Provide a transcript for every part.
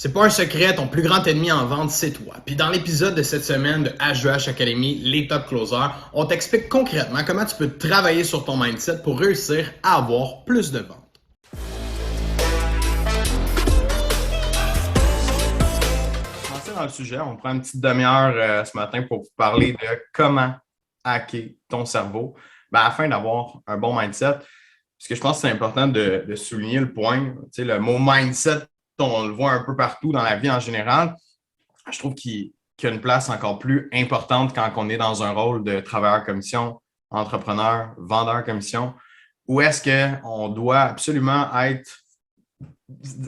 C'est pas un secret, ton plus grand ennemi en vente, c'est toi. Puis dans l'épisode de cette semaine de H2H Academy, les top closers, on t'explique concrètement comment tu peux travailler sur ton mindset pour réussir à avoir plus de ventes. Commencer dans le sujet, on prend une petite demi-heure ce matin pour vous parler de comment hacker ton cerveau afin d'avoir un bon mindset. Parce que je pense que c'est important de souligner le point. Tu sais, le mot mindset, on le voit un peu partout dans la vie en général. Je trouve qu'il y a une place encore plus importante quand on est dans un rôle de travailleur commission, entrepreneur, vendeur commission, où est-ce qu'on doit absolument être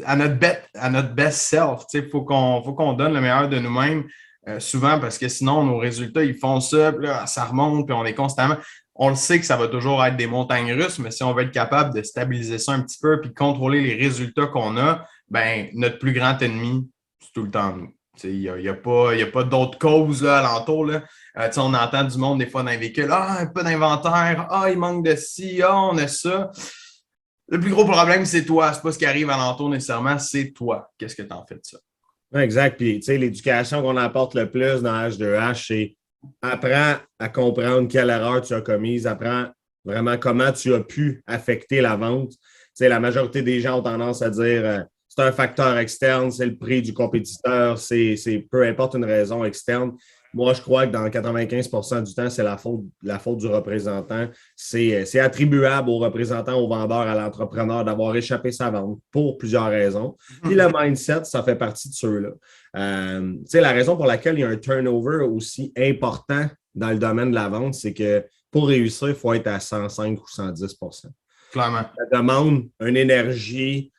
à notre best self. Il faut qu'on donne le meilleur de nous-mêmes souvent parce que sinon, nos résultats, ils font ça, puis là, ça remonte, puis on est constamment. On le sait que ça va toujours être des montagnes russes, mais si on veut être capable de stabiliser ça un petit peu puis contrôler les résultats qu'on a, ben notre plus grand ennemi, c'est tout le temps nous. Il n'y a pas d'autres causes là, alentour. Là. On entend du monde des fois dans les véhicules. Ah, un peu d'inventaire. Ah, il manque de ci. Ah, on a ça. Le plus gros problème, c'est toi. C'est pas ce qui arrive alentour nécessairement, c'est toi. Qu'est-ce que tu en fais de ça? Exact. Puis, tu sais, l'éducation qu'on apporte le plus dans H2H, c'est apprends à comprendre quelle erreur tu as commise, apprends vraiment comment tu as pu affecter la vente. Tu sais, la majorité des gens ont tendance à dire c'est un facteur externe, c'est le prix du compétiteur, c'est peu importe une raison externe. Moi, je crois que dans 95 du temps, c'est la faute du représentant. C'est attribuable au représentant, au vendeur, à l'entrepreneur d'avoir échappé sa vente pour plusieurs raisons. Puis le mindset, ça fait partie de ceux-là. La raison pour laquelle il y a un turnover aussi important dans le domaine de la vente, c'est que pour réussir, il faut être à 105 ou 110 Clairement. Ça demande une énergie.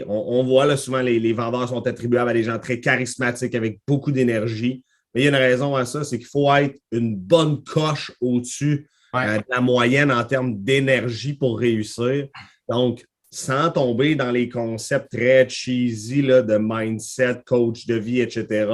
On voit là, souvent les vendeurs sont attribuables à des gens très charismatiques avec beaucoup d'énergie. Mais il y a une raison à ça, c'est qu'il faut être une bonne coche au-dessus de la moyenne en termes d'énergie pour réussir. Donc, sans tomber dans les concepts très cheesy là, de mindset, coach de vie, etc.,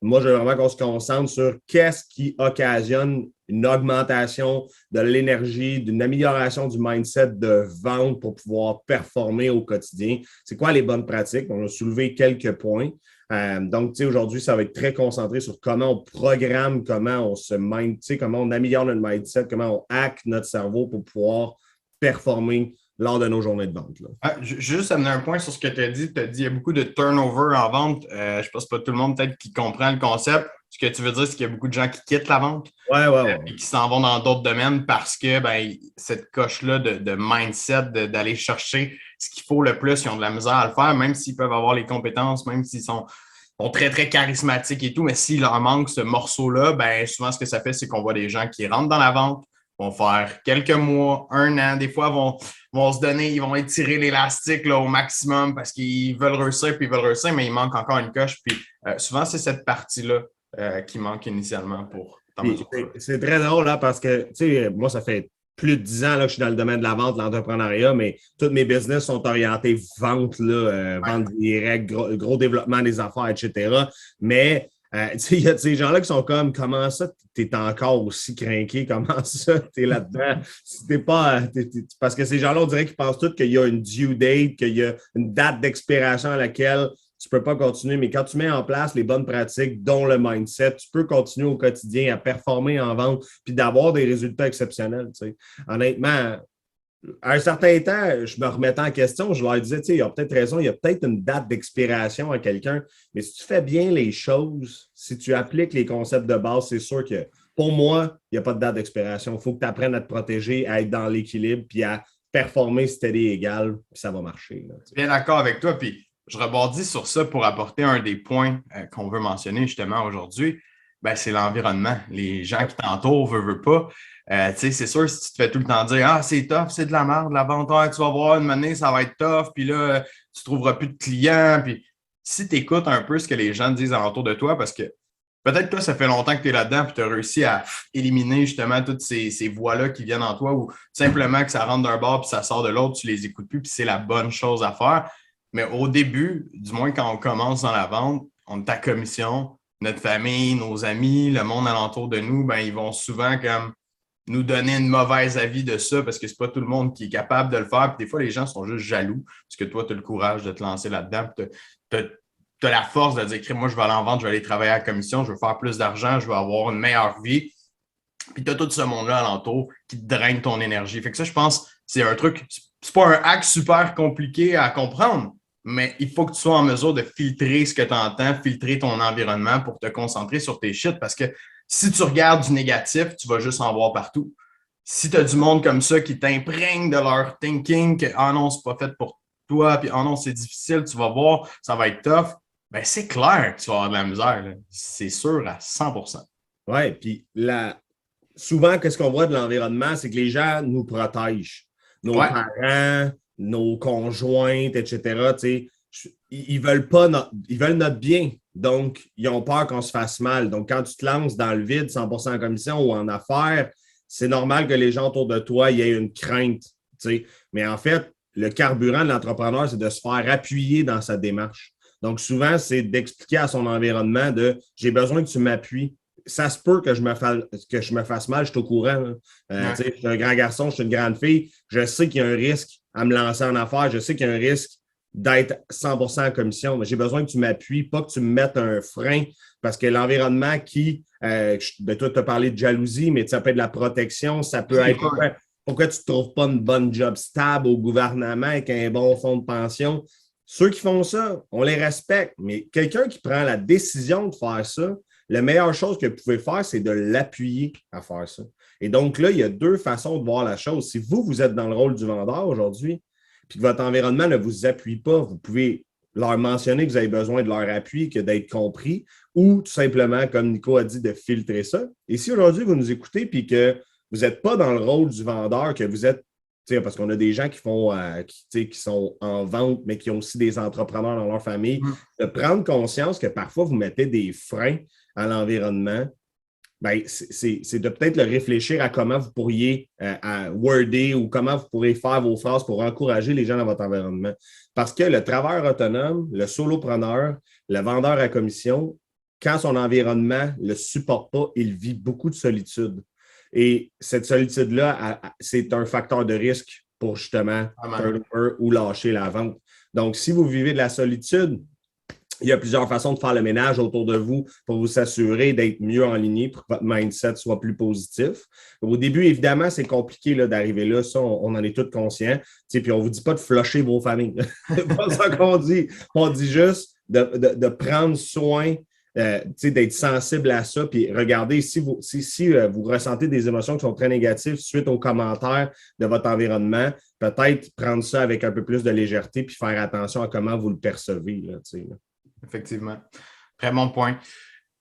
moi, je veux vraiment qu'on se concentre sur qu'est-ce qui occasionne une augmentation de l'énergie, d'une amélioration du mindset de vente pour pouvoir performer au quotidien. C'est quoi les bonnes pratiques? On a soulevé quelques points. Donc, tu sais, aujourd'hui, ça va être très concentré sur comment on programme, comment on se mind, tu sais, comment on améliore notre mindset, comment on hack notre cerveau pour pouvoir performer lors de nos journées de vente. Là. Juste amener un point sur ce que tu as dit. Tu as dit qu'il y a beaucoup de turnover en vente. Je pense pas tout le monde peut-être qui comprend le concept. Ce que tu veux dire, c'est qu'il y a beaucoup de gens qui quittent la vente Ouais. et qui s'en vont dans d'autres domaines parce que cette coche-là de mindset, d'aller chercher ce qu'il faut le plus, ils ont de la misère à le faire, même s'ils peuvent avoir les compétences, même s'ils sont très, très charismatiques et tout, mais s'il leur manque ce morceau-là, souvent ce que ça fait, c'est qu'on voit des gens qui rentrent dans la vente, vont faire quelques mois, un an, des fois vont se donner, ils vont étirer l'élastique là, au maximum parce qu'ils veulent réussir, puis ils veulent réussir, mais il manque encore une coche. Puis souvent, c'est cette partie-là qui manque initialement pour c'est très drôle là, parce que, tu sais, moi, ça fait plus de 10 ans là, que je suis dans le domaine de la vente, de l'entrepreneuriat, mais tous mes business sont orientés vente, là, vente directe, gros développement des affaires, etc. Mais il y a ces gens-là qui sont comme comment ça, tu es encore aussi craqué, comment ça, tu es là-dedans. T'es pas, parce que ces gens-là, on dirait qu'ils pensent tous qu'il y a une due date, qu'il y a une date d'expiration à laquelle tu ne peux pas continuer. Mais quand tu mets en place les bonnes pratiques, dont le mindset, tu peux continuer au quotidien à performer en vente puis d'avoir des résultats exceptionnels. Tu sais. Honnêtement, à un certain temps, je me remettais en question, je leur disais, tu sais, il y a peut-être raison, il y a peut-être une date d'expiration à quelqu'un, mais si tu fais bien les choses, si tu appliques les concepts de base, c'est sûr que pour moi, il n'y a pas de date d'expiration. Il faut que tu apprennes à te protéger, à être dans l'équilibre, puis à performer steady égal, puis ça va marcher. Là, bien d'accord avec toi, puis je rebondis sur ça pour apporter un des points qu'on veut mentionner justement aujourd'hui. C'est l'environnement. Les gens qui t'entourent, veulent pas. C'est sûr, si tu te fais tout le temps dire ah, c'est tough, c'est de la merde, la vente, tu vas voir une année, ça va être tough, puis là, tu ne trouveras plus de clients. Puis si tu écoutes un peu ce que les gens disent alentour de toi, parce que peut-être que toi, ça fait longtemps que tu es là-dedans, puis tu as réussi à éliminer justement toutes ces voix-là qui viennent en toi, ou simplement que ça rentre d'un bord puis ça sort de l'autre, tu les écoutes plus, puis c'est la bonne chose à faire. Mais au début, du moins quand on commence dans la vente, on est à commission, notre famille, nos amis, le monde alentour de nous, ils vont souvent comme nous donner une mauvaise avis de ça parce que c'est pas tout le monde qui est capable de le faire. Puis des fois, les gens sont juste jaloux parce que toi, tu as le courage de te lancer là-dedans. Tu tu as la force de dire, moi, je vais aller en vente, je vais aller travailler à la commission, je veux faire plus d'argent, je veux avoir une meilleure vie. Puis tu as tout ce monde-là alentour qui te draine ton énergie. Fait que ça, je pense, c'est un truc, c'est pas un hack super compliqué à comprendre, mais il faut que tu sois en mesure de filtrer ce que tu entends, filtrer ton environnement pour te concentrer sur tes shit. Parce que si tu regardes du négatif, tu vas juste en voir partout. Si tu as du monde comme ça qui t'imprègne de leur thinking, que ah non, c'est pas fait pour toi, puis ah non, c'est difficile, tu vas voir, ça va être tough, ben c'est clair que tu vas avoir de la misère. Là. C'est sûr à 100%. Oui, puis souvent, qu'est-ce qu'on voit de l'environnement, c'est que les gens nous protègent. Nos parents, nos conjointes, etc. Ils veulent ils veulent notre bien. Donc, ils ont peur qu'on se fasse mal. Donc, quand tu te lances dans le vide, 100% en commission ou en affaires, c'est normal que les gens autour de toi y aient une crainte. Mais en fait, le carburant de l'entrepreneur, c'est de se faire appuyer dans sa démarche. Donc, souvent, c'est d'expliquer à son environnement de j'ai besoin que tu m'appuies. Ça se peut que je me fasse mal, je suis au courant. Je suis un grand garçon, je suis une grande fille. Je sais qu'il y a un risque à me lancer en affaires. Je sais qu'il y a un risque d'être 100% en commission. Mais j'ai besoin que tu m'appuies, pas que tu me mettes un frein parce que l'environnement toi, tu as parlé de jalousie, mais ça peut être de la protection, ça peut être pourquoi tu ne trouves pas une bonne job stable au gouvernement avec un bon fonds de pension. Ceux qui font ça, on les respecte, mais quelqu'un qui prend la décision de faire ça, la meilleure chose que vous pouvez faire, c'est de l'appuyer à faire ça. Et donc là, il y a deux façons de voir la chose. Si vous êtes dans le rôle du vendeur aujourd'hui, puis que votre environnement ne vous appuie pas, vous pouvez leur mentionner que vous avez besoin de leur appui, que d'être compris, ou tout simplement, comme Nico a dit, de filtrer ça. Et si aujourd'hui, vous nous écoutez puis que vous n'êtes pas dans le rôle du vendeur, que vous êtes, parce qu'on a des gens qui sont en vente, mais qui ont aussi des entrepreneurs dans leur famille, de prendre conscience que parfois, vous mettez des freins à l'environnement, ben, c'est de peut-être le réfléchir à comment vous pourriez worder ou comment vous pourriez faire vos phrases pour encourager les gens dans votre environnement. Parce que le travailleur autonome, le solopreneur, le vendeur à commission, quand son environnement ne le supporte pas, il vit beaucoup de solitude. Et cette solitude-là, c'est un facteur de risque pour justement turnover ou lâcher la vente. Donc, si vous vivez de la solitude, il y a plusieurs façons de faire le ménage autour de vous pour vous assurer d'être mieux en ligne pour que votre mindset soit plus positif. Au début, évidemment, c'est compliqué d'arriver là. Ça, on en est tous conscients. Puis on ne vous dit pas de flusher vos familles. C'est pas ça qu'on dit. On dit juste de prendre soin, d'être sensible à ça. Puis regardez, si vous ressentez des émotions qui sont très négatives suite aux commentaires de votre environnement, peut-être prendre ça avec un peu plus de légèreté puis faire attention à comment vous le percevez. Là. Effectivement. Très bon point.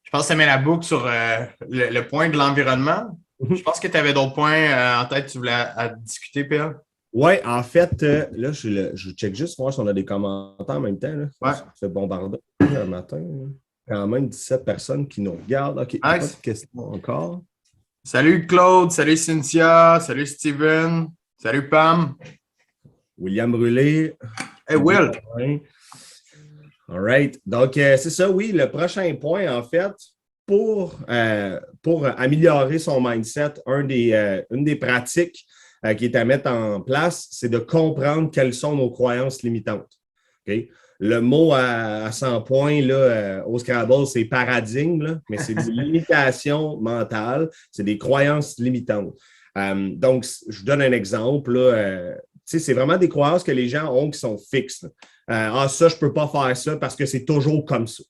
Je pense que ça met la boucle sur le point de l'environnement. Je pense que tu avais d'autres points en tête que tu voulais discuter, Pierre. Oui, en fait, là, je check juste voir si on a des commentaires en même temps. Là. Ouais. Ça fait bombarder un matin. Là. Quand même 17 personnes qui nous regardent. OK, pas de questions encore. Salut Claude, salut Cynthia, salut Steven, salut Pam. William Brûlé. Hey Will. All right. Donc, c'est ça, oui. Le prochain point, en fait, pour améliorer son mindset, une des pratiques qui est à mettre en place, c'est de comprendre quelles sont nos croyances limitantes. Okay? Le mot à 100 points là, au Scrabble, c'est paradigme, là, mais c'est des limitations mentales, c'est des croyances limitantes. Donc, je vous donne un exemple. C'est vraiment des croyances que les gens ont qui sont fixes. Ça, je ne peux pas faire ça parce que c'est toujours comme ça.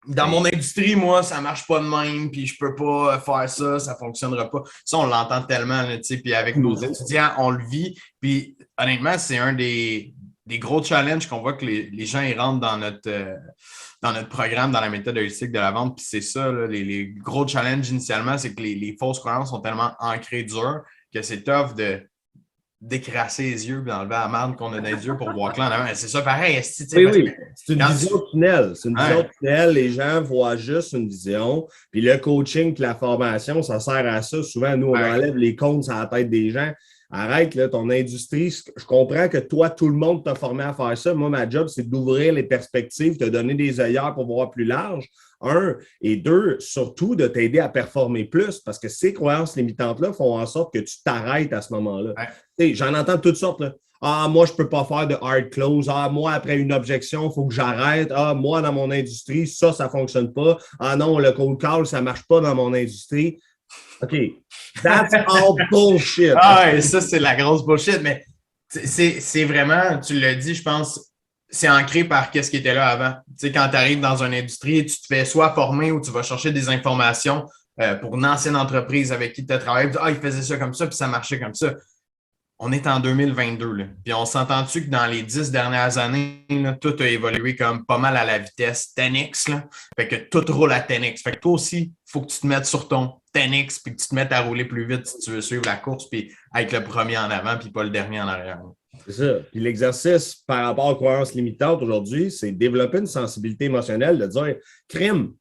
Dans mon industrie, moi, ça ne marche pas de même, puis je ne peux pas faire ça, ça ne fonctionnera pas. Ça, on l'entend tellement, puis avec nos étudiants, on le vit. Puis honnêtement, c'est un des gros challenges qu'on voit que les gens ils rentrent dans notre programme, dans la méthode holistique de la vente. Puis c'est ça, là, les gros challenges initialement, c'est que les fausses croyances sont tellement ancrées dures que c'est tough d'écrasser les yeux et d'enlever la merde qu'on a dans les yeux pour voir clair en avant. C'est ça pareil. Oui. C'est une vision tunnel. C'est une vision tunnel. Les gens voient juste une vision. Puis le coaching et la formation, ça sert à ça. Souvent, nous, on enlève les comptes sur la tête des gens. Arrête, là, ton industrie, je comprends que toi, tout le monde t'a formé à faire ça. Moi, ma job, c'est d'ouvrir les perspectives, de te donner des œillères pour voir plus large. Un. Et deux, surtout, de t'aider à performer plus parce que ces croyances limitantes-là font en sorte que tu t'arrêtes à ce moment-là. J'en entends toutes sortes. Là. Ah, moi, je ne peux pas faire de hard close. Ah, moi, après une objection, il faut que j'arrête. Ah, moi, dans mon industrie, ça ne fonctionne pas. Ah non, le cold call, ça ne marche pas dans mon industrie. OK. That's all bullshit. Ah, et ça, c'est la grosse bullshit, mais c'est vraiment, tu l'as dit, je pense, c'est ancré par qu'est-ce qui était là avant. Tu sais, quand tu arrives dans une industrie, tu te fais soit former ou tu vas chercher des informations pour une ancienne entreprise avec qui tu as travaillé. Ah, il faisait ça comme ça, puis ça marchait comme ça. On est en 2022, là. Puis on s'entend-tu que dans les 10 dernières années, là, tout a évolué comme pas mal à la vitesse 10X, là. Fait que tout roule à 10X. Fait que toi aussi, il faut que tu te mettes sur ton 10X puis que tu te mettes à rouler plus vite si tu veux suivre la course puis être le premier en avant puis pas le dernier en arrière. C'est ça. Puis l'exercice par rapport aux croyances limitantes aujourd'hui, c'est développer une sensibilité émotionnelle de dire crime.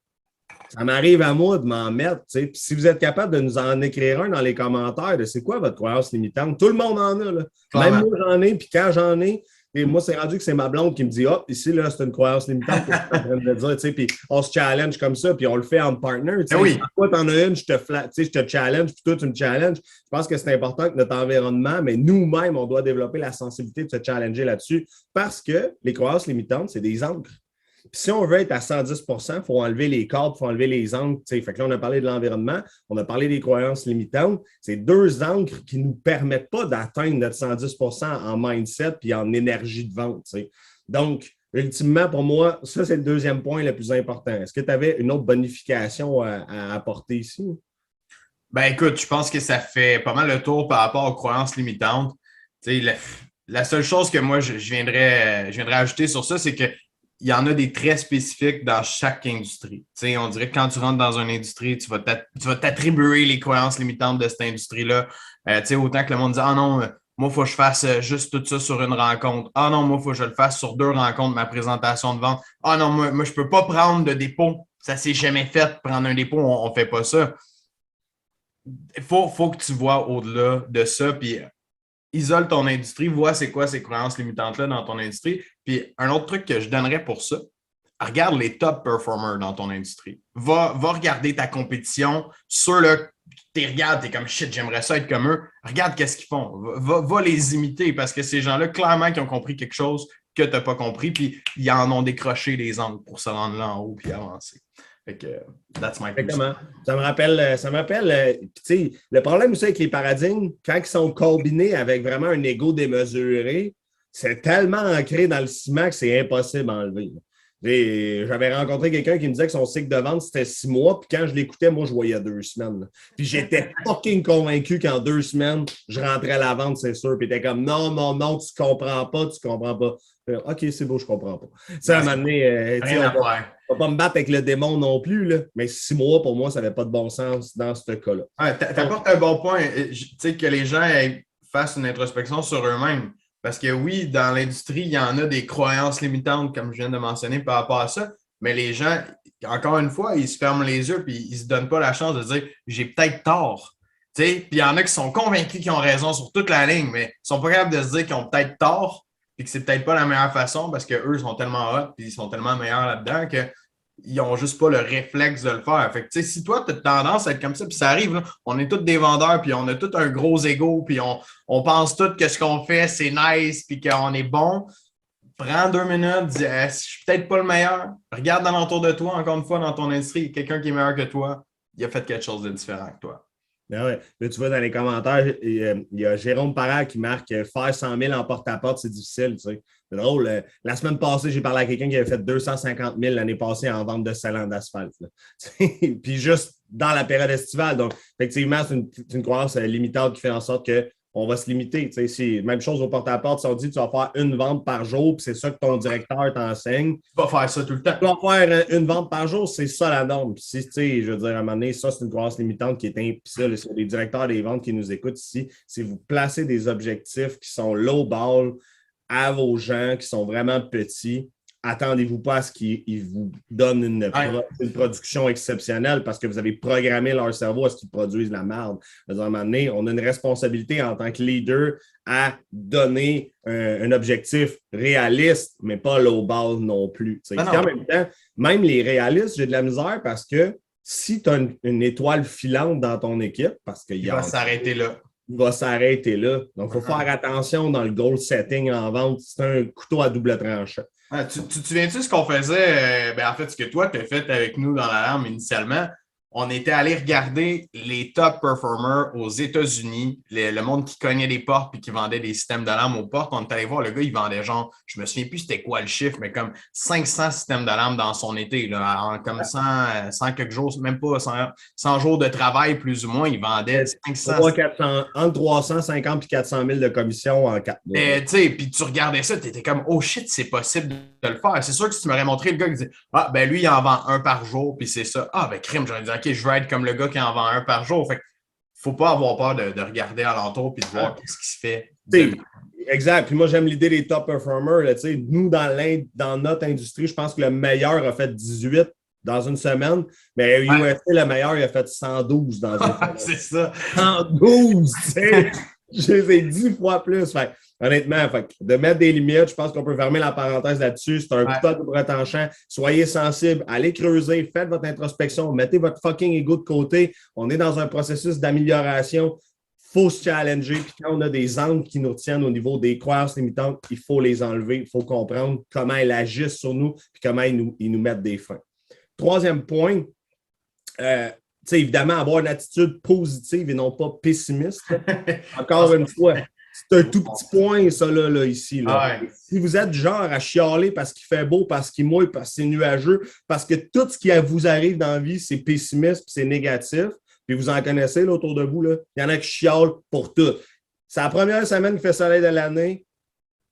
Ça m'arrive à moi de m'en mettre. Puis si vous êtes capable de nous en écrire un dans les commentaires de c'est quoi votre croyance limitante, tout le monde en a. Là. Même moi, j'en ai, puis quand j'en ai, et moi, c'est rendu que c'est ma blonde qui me dit « Ah, ici, là, c'est une croyance limitante. » en train de dire, puis on se challenge comme ça, puis on le fait en partner. Oui. Toi, t'en as une, je te challenge, puis toi, tu me challenges. Je pense que c'est important que notre environnement, mais nous-mêmes, on doit développer la sensibilité de se challenger là-dessus parce que les croyances limitantes, c'est des encres. Puis si on veut être à 110 il faut enlever les cadres, il faut enlever les encres. Fait que là, on a parlé de l'environnement, on a parlé des croyances limitantes. C'est deux encres qui ne nous permettent pas d'atteindre notre 110 en mindset et en énergie de vente. T'sais. Donc, ultimement, pour moi, ça, c'est le deuxième point le plus important. Est-ce que tu avais une autre bonification à apporter ici? Ben écoute, je pense que ça fait pas mal le tour par rapport aux croyances limitantes. La seule chose que moi, je viendrais ajouter sur ça, c'est que il y en a des très spécifiques dans chaque industrie. T'sais, on dirait que quand tu rentres dans une industrie, tu vas t'attribuer les croyances limitantes de cette industrie-là. Autant que le monde dit « Ah non, moi, il faut que je fasse juste tout ça sur une rencontre. Ah non, moi, il faut que je le fasse sur 2 rencontres, ma présentation de vente. Ah non, moi je ne peux pas prendre de dépôt. Ça ne s'est jamais fait. Prendre un dépôt, on ne fait pas ça. » Il faut que tu vois au-delà de ça. Puis isole ton industrie, vois c'est quoi ces croyances limitantes-là dans ton industrie. Puis un autre truc que je donnerais pour ça, regarde les top performers dans ton industrie. Va regarder ta compétition sur le. Tu regardes, tu es comme shit, j'aimerais ça être comme eux. Regarde qu'est-ce qu'ils font. Va les imiter parce que ces gens-là, clairement, qui ont compris quelque chose que tu n'as pas compris, puis ils en ont décroché des angles pour se rendre là en haut puis avancer. Fait que, that's my Exactement. Ça me rappelle, tu sais, le problème aussi avec les paradigmes, quand ils sont combinés avec vraiment un ego démesuré, c'est tellement ancré dans le ciment que c'est impossible à enlever. J'avais rencontré quelqu'un qui me disait que son cycle de vente, c'était 6 mois, puis quand je l'écoutais, moi, je voyais 2 semaines. Là. Puis j'étais fucking convaincu qu'en 2 semaines, je rentrais à la vente, c'est sûr. Puis il était comme non, non, non, tu comprends pas. OK, c'est beau, je comprends pas. Ça, à un moment donné, on va pas me battre avec le démon non plus, là, mais 6 mois, pour moi, ça n'avait pas de bon sens dans ce cas-là. Ouais, t'apportes un bon point. Tu sais, que les gens fassent une introspection sur eux-mêmes. Parce que oui, dans l'industrie, il y en a des croyances limitantes, comme je viens de mentionner, par rapport à ça. Mais les gens, encore une fois, ils se ferment les yeux et ils ne se donnent pas la chance de dire j'ai peut-être tort. Puis il y en a qui sont convaincus qu'ils ont raison sur toute la ligne, mais ils ne sont pas capables de se dire qu'ils ont peut-être tort et que c'est peut-être pas la meilleure façon parce qu'eux sont tellement hot et ils sont tellement meilleurs là-dedans que ils n'ont juste pas le réflexe de le faire. Fait que, si toi, tu as tendance à être comme ça, puis ça arrive, là, on est tous des vendeurs, puis on a tout un gros ego, puis on pense tout que ce qu'on fait, c'est nice, puis qu'on est bon. Prends 2 minutes, dis je suis peut-être pas le meilleur. Regarde dans l'entour de toi, encore une fois, dans ton industrie, quelqu'un qui est meilleur que toi, il a fait quelque chose de différent que toi. Ah ouais. Là, tu vois, dans les commentaires, il y a Jérôme Parra qui marque faire 100 000 en porte-à-porte, c'est difficile. Tu sais. C'est drôle. La semaine passée, j'ai parlé à quelqu'un qui avait fait 250 000 l'année passée en vente de salons d'asphalte. Puis juste dans la période estivale. Donc, effectivement, c'est une croyance limitante qui fait en sorte qu'on va se limiter. C'est même chose au porte-à-porte. Si on dit que tu vas faire une vente par jour, puis c'est ça que ton directeur t'enseigne. Tu vas faire ça tout le temps. Tu vas faire une vente par jour, c'est ça la norme. Puis je veux dire, à un moment donné, ça, c'est une croyance limitante qui est impossible. C'est les directeurs des ventes qui nous écoutent ici. Si vous placez des objectifs qui sont low-ball à vos gens, qui sont vraiment petits, attendez-vous pas à ce qu'ils vous donnent une production exceptionnelle parce que vous avez programmé leur cerveau à ce qu'ils produisent la merde. À un moment donné, on a une responsabilité en tant que leader à donner un objectif réaliste, mais pas low-ball non plus. En même temps, même les réalistes, j'ai de la misère parce que si tu as une étoile filante dans ton équipe, parce qu'il va s'arrêter là. il va s'arrêter là. Donc, il faut faire attention dans le goal setting en vente. C'est un couteau à double tranchant. Tu te souviens-tu ce qu'on faisait? En fait, ce que toi, tu as fait avec nous dans l'alarme initialement, on était allé regarder les top performers aux États-Unis, le monde qui cognait des portes puis qui vendait des systèmes d'alarme aux portes. On est allé voir le gars, il vendait genre, je me souviens plus c'était quoi le chiffre, mais comme 500 systèmes d'alarme dans son été, là, en comme 100 quelques jours, même pas 100 jours de travail plus ou moins, il vendait 500. 400, entre 350 et 400 000 de commission en 4 mois. Puis tu regardais ça, tu étais comme, oh shit, c'est possible de le faire. C'est sûr que si tu m'aurais montré le gars qui disait, ah, ben lui, il en vend un par jour, puis c'est ça. Ah, ben crime, j'aurais dit, OK, je veux être comme le gars qui en vend un par jour. Fait faut pas avoir peur de regarder alentour puis de voir ce qui se fait. Exact. Puis moi, j'aime l'idée des top performers. Là, nous, dans notre industrie, je pense que le meilleur a fait 18 dans une semaine, mais USA, le meilleur, il a fait 112 dans une semaine. C'est ça. 112, tu sais. Je les ai 10 fois plus. Fait, honnêtement, de mettre des limites, je pense qu'on peut fermer la parenthèse là-dessus. C'est un couteau à double tranchant. Soyez sensibles, allez creuser, faites votre introspection, mettez votre fucking ego de côté. On est dans un processus d'amélioration. Il faut se challenger. Puis quand on a des angles qui nous tiennent au niveau des croyances limitantes, il faut les enlever. Il faut comprendre comment elles agissent sur nous puis comment ils nous mettent des freins. Troisième point, évidemment, avoir une attitude positive et non pas pessimiste. Encore une fois, c'est un tout petit point, ça, là ici. Là. Ouais. Si vous êtes du genre à chialer parce qu'il fait beau, parce qu'il mouille, parce que c'est nuageux, parce que tout ce qui vous arrive dans la vie, c'est pessimiste c'est négatif, puis vous en connaissez là, autour de vous, là. Il y en a qui chialent pour tout. C'est la première semaine qui fait soleil de l'année.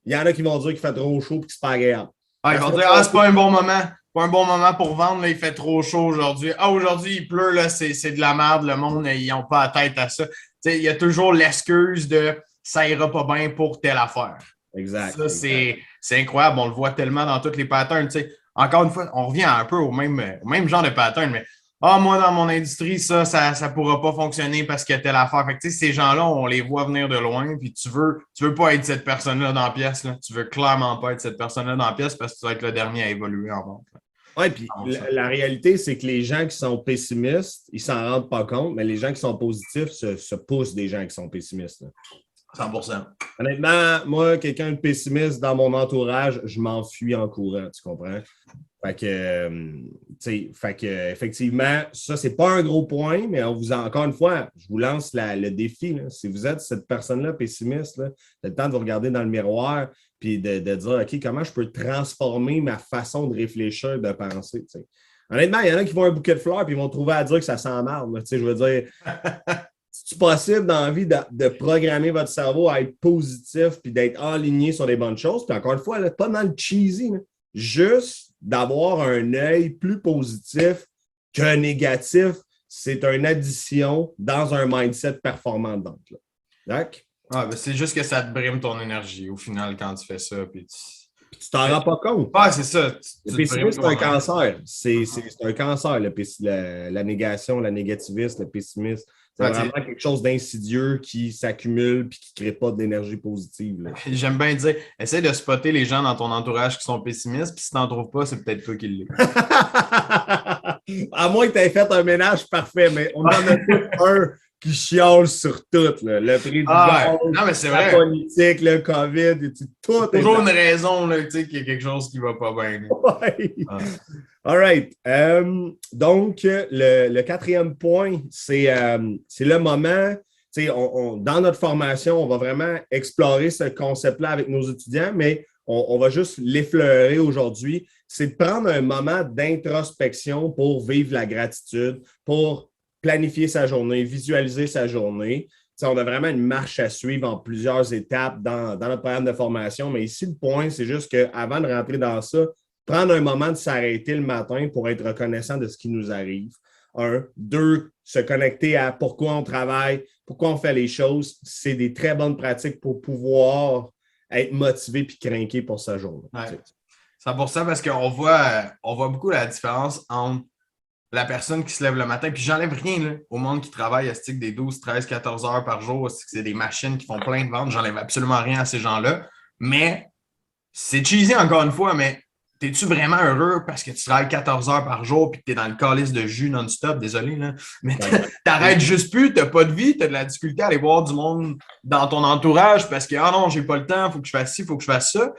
Il y en a qui vont dire qu'il fait trop chaud et que c'est pas agréable. Ils vont dire, c'est pas un bon moment. Pas un bon moment pour vendre, là, il fait trop chaud aujourd'hui. Aujourd'hui, il pleut, là, c'est de la merde, le monde, ils n'ont pas la tête à ça. Il y a toujours l'excuse de ça ira pas bien pour telle affaire. Exact. Ça, c'est incroyable. On le voit tellement dans tous les patterns. Encore une fois, on revient un peu au même genre de pattern, mais moi, dans mon industrie, ça pourra pas fonctionner parce qu'il y a telle affaire. Fait que, ces gens-là, on les voit venir de loin, puis tu veux pas être cette personne-là dans la pièce. Là. Tu veux clairement pas être cette personne-là dans la pièce parce que tu vas être le dernier à évoluer en vente. Oui, puis la réalité, c'est que les gens qui sont pessimistes, ils s'en rendent pas compte, mais les gens qui sont positifs se poussent des gens qui sont pessimistes. Là. 100%. Honnêtement, moi, quelqu'un de pessimiste dans mon entourage, je m'enfuis en courant, tu comprends? Fait que, effectivement, ça, c'est pas un gros point, mais encore une fois, je vous lance le défi. Là. Si vous êtes cette personne-là pessimiste, c'est le temps de vous regarder dans le miroir puis de dire, OK, comment je peux transformer ma façon de réfléchir, de penser, t'sais. Honnêtement, il y en a qui vont un bouquet de fleurs puis ils vont trouver à dire que ça sent mal. Je veux dire, c'est possible dans la vie de programmer votre cerveau à être positif puis d'être aligné sur les bonnes choses. Puis encore une fois, là, pas dans le cheesy, là. Juste d'avoir un œil plus positif qu'un négatif, c'est une addition dans un mindset performant de vente. D'accord? C'est juste que ça te brime ton énergie au final quand tu fais ça. Puis tu t'en rends pas compte. C'est ça. Le pessimisme, c'est un cancer. C'est un cancer, la négation, la négativiste, le pessimisme. C'est vraiment quelque chose d'insidieux qui s'accumule et qui ne crée pas d'énergie positive. Là. J'aime bien dire, essaie de spotter les gens dans ton entourage qui sont pessimistes, puis si tu n'en trouves pas, c'est peut-être toi qui l'es. À moins que tu aies fait un ménage parfait, mais on en a tout un qui chiale sur tout. Là. Le prix du gaz, non, mais c'est la vrai. politique, le COVID, tout. Toujours une raison qu'il y a quelque chose qui ne va pas bien. Ouais. All right. Donc, le quatrième point, c'est le moment. Dans notre formation, on va vraiment explorer ce concept-là avec nos étudiants, mais on va juste l'effleurer aujourd'hui. C'est de prendre un moment d'introspection pour vivre la gratitude, pour planifier sa journée, visualiser sa journée. On a vraiment une marche à suivre en plusieurs étapes dans notre programme de formation, mais ici, le point, c'est juste qu'avant de rentrer dans ça, prendre un moment de s'arrêter le matin pour être reconnaissant de ce qui nous arrive. 1. 2. Se connecter à pourquoi on travaille, pourquoi on fait les choses. C'est des très bonnes pratiques pour pouvoir être motivé puis craquer pour sa journée. Ouais. 100% parce qu'on voit beaucoup la différence entre la personne qui se lève le matin, puis j'enlève rien là, au monde qui travaille à des 12, 13, 14 heures par jour, c'est des machines qui font plein de ventes, j'enlève absolument rien à ces gens-là, mais c'est cheesy encore une fois, mais t'es-tu vraiment heureux parce que tu travailles 14 heures par jour puis que t'es dans le calice de jus non-stop, désolé, là, mais t'arrêtes juste plus, t'as pas de vie, t'as de la difficulté à aller voir du monde dans ton entourage parce que, ah non, j'ai pas le temps, faut que je fasse ci, faut que je fasse ça.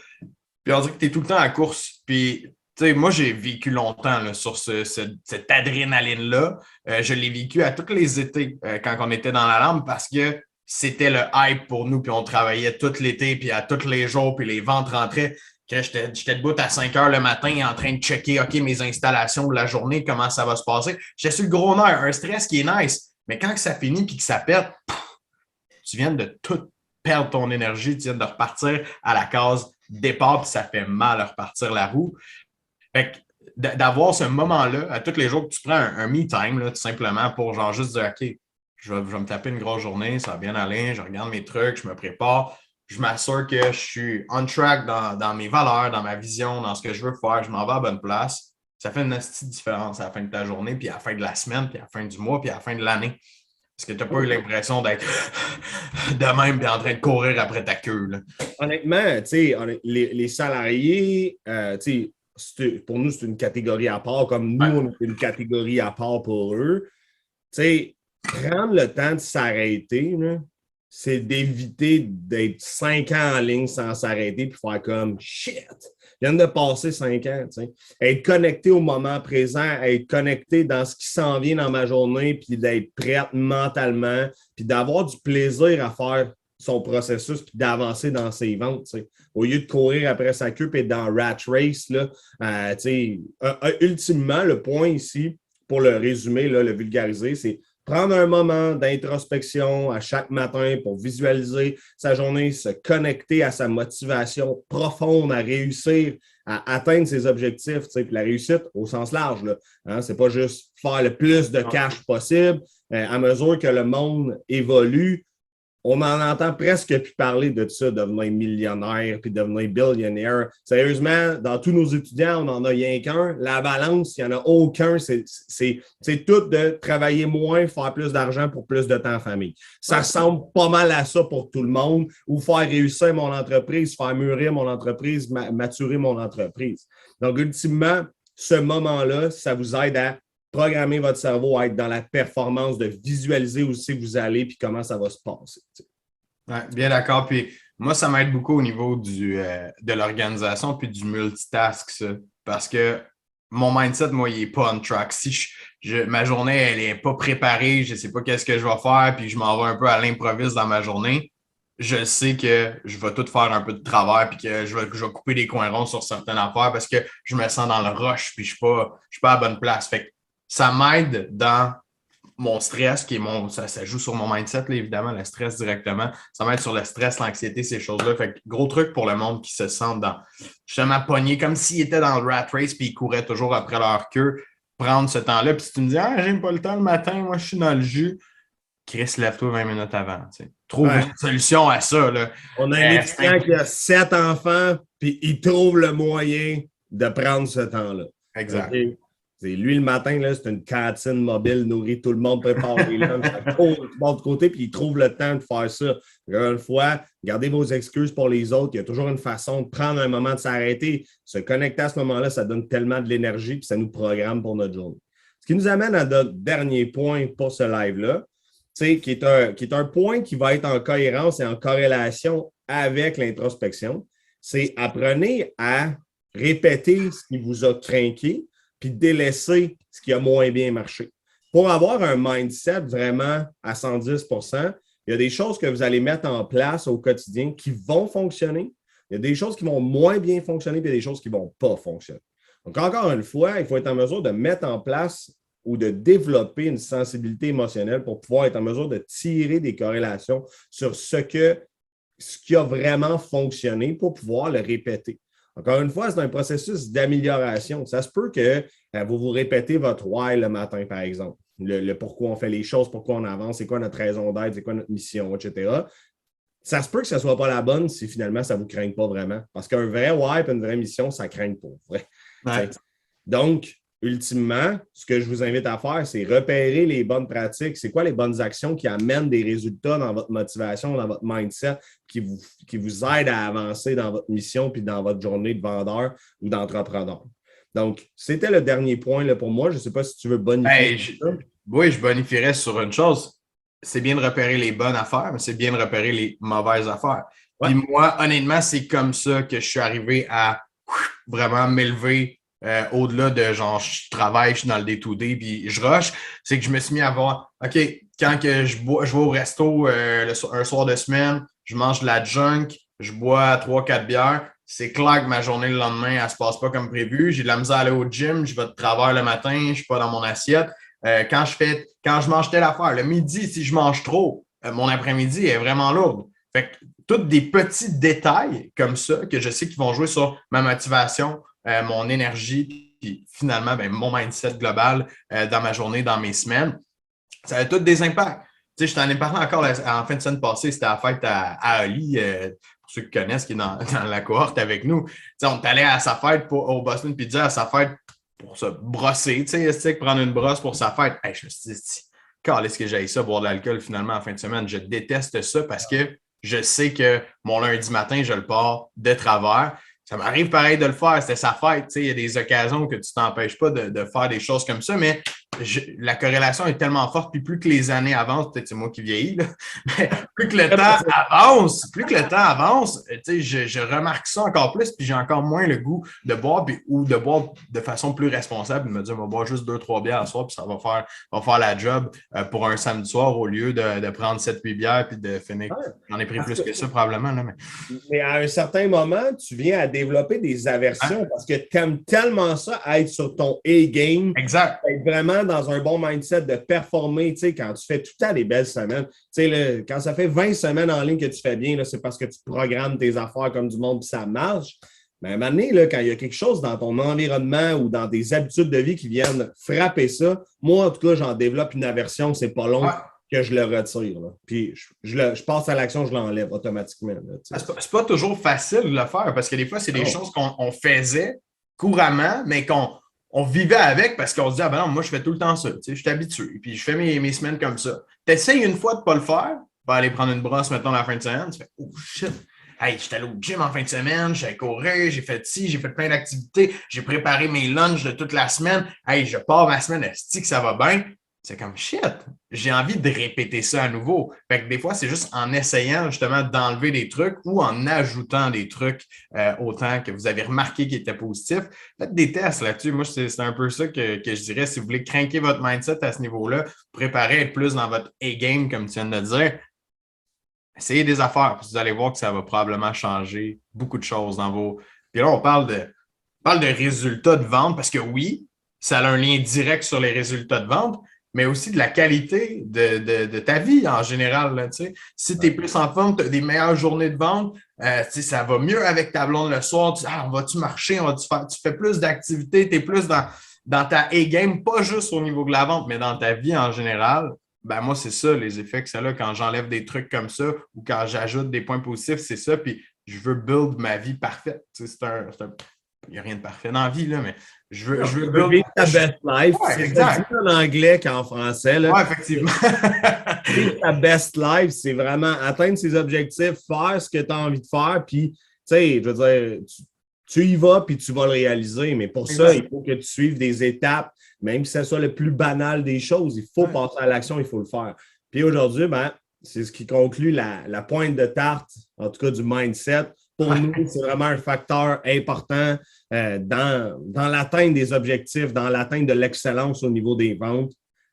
Puis on dirait que t'es tout le temps à la course. Puis, tu sais, moi, j'ai vécu longtemps là, sur cette adrénaline-là. Je l'ai vécu à tous les étés quand on était dans la lampe parce que c'était le hype pour nous, puis on travaillait tout l'été, puis à tous les jours, puis les ventes rentraient. Que j'étais debout à 5 heures le matin en train de checker, OK, mes installations de la journée, comment ça va se passer. J'étais sur le gros nerf, un stress qui est nice. Mais quand ça finit puis que ça pète, tu viens de tout perdre ton énergie, tu viens de repartir à la case départ, puis ça fait mal à repartir la roue. Fait que d'avoir ce moment-là, à tous les jours que tu prends un me-time, là, tout simplement, pour genre juste dire, OK, je vais me taper une grosse journée, ça va bien aller, je regarde mes trucs, je me prépare, je m'assure que je suis on track dans mes valeurs, dans ma vision, dans ce que je veux faire, je m'en vais à la bonne place. Ça fait une petite différence à la fin de ta journée, puis à la fin de la semaine, puis à la fin du mois, puis à la fin de l'année. Parce que tu n'as pas eu l'impression d'être de même et en train de courir après ta queue. Là. Honnêtement, les salariés, pour nous, c'est une catégorie à part, comme nous, on est une catégorie à part pour eux. Prendre le temps de s'arrêter, c'est d'éviter d'être 5 ans en ligne sans s'arrêter puis faire comme shit. Je viens de passer 5 ans. T'sais. Être connecté au moment présent, être connecté dans ce qui s'en vient dans ma journée, puis d'être prête mentalement, puis d'avoir du plaisir à faire son processus, puis d'avancer dans ses ventes. T'sais. Au lieu de courir après sa queue et être dans rat race, là, ultimement, le point ici, pour le résumer, là, le vulgariser, c'est prendre un moment d'introspection à chaque matin pour visualiser sa journée, se connecter à sa motivation profonde à réussir à atteindre ses objectifs. Puis la réussite au sens large, là, hein, c'est pas juste faire le plus de cash possible. À mesure que le monde évolue, on en entend presque plus parler de ça, devenir millionnaire puis devenir billionnaire. Sérieusement, dans tous nos étudiants, on n'en a rien qu'un. La balance, il n'y en a aucun. C'est tout de travailler moins, faire plus d'argent pour plus de temps en famille. Ça ressemble pas mal à ça pour tout le monde. Ou faire réussir mon entreprise, faire mûrir mon entreprise, maturer mon entreprise. Donc, ultimement, ce moment-là, ça vous aide à programmer votre cerveau à être dans la performance, de visualiser où c'est que vous allez puis comment ça va se passer. Ouais, bien d'accord. Puis moi, ça m'aide beaucoup au niveau de l'organisation puis du multitask, ça. Parce que mon mindset, moi, il n'est pas on track. Si ma journée, elle n'est pas préparée, je ne sais pas qu'est-ce que je vais faire, puis je m'en vais un peu à l'improviste dans ma journée, je sais que je vais tout faire un peu de travers puis que je vais couper des coins ronds sur certaines affaires parce que je me sens dans le rush puis je ne suis pas à la bonne place. Fait que ça m'aide dans mon stress, qui est ça joue sur mon mindset, là, évidemment, le stress directement. Ça m'aide sur le stress, l'anxiété, ces choses-là. Fait que gros truc pour le monde qui se sent justement pogné, comme s'ils étaient dans le rat race puis ils couraient toujours après leur queue. Prendre ce temps-là. Puis si tu me dis, j'aime pas le temps le matin, moi, je suis dans le jus. Chris, lève-toi 20 minutes avant. T'sais. Trouve une solution à ça. Là. On a un étudiant qui a 7 enfants, puis il trouve le moyen de prendre ce temps-là. Exact. Okay? Lui, le matin, là, c'est une cantine mobile, nourrit tout le monde, prépare les lunchs, ça court du bord de côté, puis il trouve le temps de faire ça. Encore une fois, gardez vos excuses pour les autres. Il y a toujours une façon de prendre un moment de s'arrêter. Se connecter à ce moment-là, ça donne tellement de l'énergie, puis ça nous programme pour notre journée. Ce qui nous amène à notre dernier point pour ce live-là, qui est un point qui va être en cohérence et en corrélation avec l'introspection. C'est apprenez à répéter ce qui vous a craqué, puis délaisser ce qui a moins bien marché. Pour avoir un mindset vraiment à 110 %, il y a des choses que vous allez mettre en place au quotidien qui vont fonctionner. Il y a des choses qui vont moins bien fonctionner, puis il y a des choses qui ne vont pas fonctionner. Donc, encore une fois, il faut être en mesure de mettre en place ou de développer une sensibilité émotionnelle pour pouvoir être en mesure de tirer des corrélations sur ce qui a vraiment fonctionné pour pouvoir le répéter. Encore une fois, c'est un processus d'amélioration. Ça se peut que vous répétez votre why le matin, par exemple. Le pourquoi on fait les choses, pourquoi on avance, c'est quoi notre raison d'être, c'est quoi notre mission, etc. Ça se peut que ce ne soit pas la bonne si finalement ça ne vous craigne pas vraiment. Parce qu'un vrai why et une vraie mission, ça craigne pas. Vrai. Ouais. Donc, ultimement, ce que je vous invite à faire, c'est repérer les bonnes pratiques. C'est quoi les bonnes actions qui amènent des résultats dans votre motivation, dans votre mindset, qui vous aident à avancer dans votre mission puis dans votre journée de vendeur ou d'entrepreneur. Donc, c'était le dernier point là, pour moi. Je ne sais pas si tu veux bonifier. Oui, je bonifierais sur une chose. C'est bien de repérer les bonnes affaires, mais c'est bien de repérer les mauvaises affaires. Ouais. Puis moi, honnêtement, c'est comme ça que je suis arrivé à vraiment m'élever au-delà de genre, je travaille, je suis dans le day-to-day, puis je rush. C'est que je me suis mis à voir, OK, quand que je vais au resto un soir de semaine, je mange de la junk, je bois 3-4 bières. C'est clair que ma journée le lendemain, elle ne se passe pas comme prévu. J'ai de la misère à aller au gym, je vais de travail le matin, je ne suis pas dans mon assiette. Quand je mange telle affaire, le midi, si je mange trop, mon après-midi est vraiment lourd. Fait que tous des petits détails comme ça que je sais qu'ils vont jouer sur ma motivation, mon énergie, puis finalement, mon mindset global dans ma journée, dans mes semaines. Ça a tous des impacts. Tu sais, je t'en ai parlé encore en fin de semaine passée, c'était la fête à Ali, pour ceux qui connaissent, qui est dans la cohorte avec nous. Tu sais, on est allé à sa fête au Boston Pizza, à sa fête pour se brosser, tu sais, prendre une brosse pour sa fête. Hey, je me suis dit, est-ce que j'aille ça, boire de l'alcool finalement en fin de semaine? Je déteste ça parce que je sais que mon lundi matin, je le pars de travers. Ça m'arrive pareil de le faire, c'était sa fête. Il y a des occasions que tu ne t'empêches pas de faire des choses comme ça, mais la corrélation est tellement forte, puis plus que les années avancent, peut-être c'est moi qui vieillis, là, mais plus que le temps avance, je remarque ça encore plus, puis j'ai encore moins le goût de boire, ou de boire de façon plus responsable, de me dire, on va boire juste 2-3 bières à soir, puis ça va faire la job pour un samedi soir au lieu de prendre 7-8 bières, puis de finir. J'en ai pris plus que ça, probablement. Là, mais à un certain moment, tu viens à développer des aversions parce que tu aimes tellement ça, être sur ton A-game. Exact. Être vraiment dans un bon mindset de performer, tu sais, quand tu fais tout le temps des belles semaines. Tu sais, quand ça fait 20 semaines en ligne que tu fais bien, là, c'est parce que tu programmes tes affaires comme du monde et ça marche. Mais à un moment donné, là, quand il y a quelque chose dans ton environnement ou dans des habitudes de vie qui viennent frapper ça, moi, en tout cas, j'en développe une aversion, c'est pas long que je le retire. Là. Puis je passe à l'action, je l'enlève automatiquement. Là, c'est pas toujours facile de le faire parce que des fois, c'est des choses qu'on faisait couramment, mais qu'on vivait avec parce qu'on se dit, ah ben non, moi, je fais tout le temps ça. Je suis habitué. Puis je fais mes semaines comme ça. Tu essayes une fois de ne pas le faire, tu vas aller prendre une brosse, mettons, la fin de semaine. Tu fais, oh shit. Hey, j'étais allé au gym en fin de semaine, j'allais courir, j'ai fait ci, j'ai fait plein d'activités, j'ai préparé mes lunchs de toute la semaine. Hey, je pars ma semaine, est-ce que ça va bien? C'est comme shit, j'ai envie de répéter ça à nouveau. Fait que des fois, c'est juste en essayant justement d'enlever des trucs ou en ajoutant des trucs autant que vous avez remarqué qui étaient positifs. Faites des tests là-dessus. Moi, c'est un peu ça que je dirais. Si vous voulez craquer votre mindset à ce niveau-là, préparer à être plus dans votre A-game, comme tu viens de le dire, essayez des affaires. Puis vous allez voir que ça va probablement changer beaucoup de choses dans vos. Puis là, on parle de résultats de vente parce que oui, ça a un lien direct sur les résultats de vente, mais aussi de la qualité de ta vie en général. Là, si tu es plus en forme, tu as des meilleures journées de vente, ça va mieux avec ta blonde le soir. On va-tu marcher, tu fais plus d'activités, tu es plus dans ta A-game, pas juste au niveau de la vente, mais dans ta vie en général. Ben moi, c'est ça, les effets que ça a quand j'enlève des trucs comme ça ou quand j'ajoute des points positifs, c'est ça. Puis je veux build ma vie parfaite. Il n'y a rien de parfait dans la vie, là, mais je veux build ta best life. Ouais, c'est exact. plus en anglais qu'en français. Oui, effectivement. Ta best life, c'est vraiment atteindre ses objectifs, faire ce que tu as envie de faire, puis, tu sais, je veux dire, tu y vas, puis tu vas le réaliser. Mais pour ça, il faut que tu suives des étapes, même si ça soit le plus banal des choses. Il faut passer à l'action, il faut le faire. Puis aujourd'hui, c'est ce qui conclut la pointe de tarte, en tout cas du mindset. Pour nous, c'est vraiment un facteur important dans l'atteinte des objectifs, dans l'atteinte de l'excellence au niveau des ventes.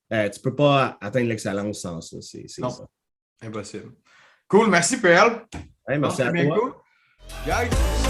Tu ne peux pas atteindre l'excellence sans ça. C'est ça. Impossible. Cool, merci PL. Hey, merci à toi. Cool. Guys.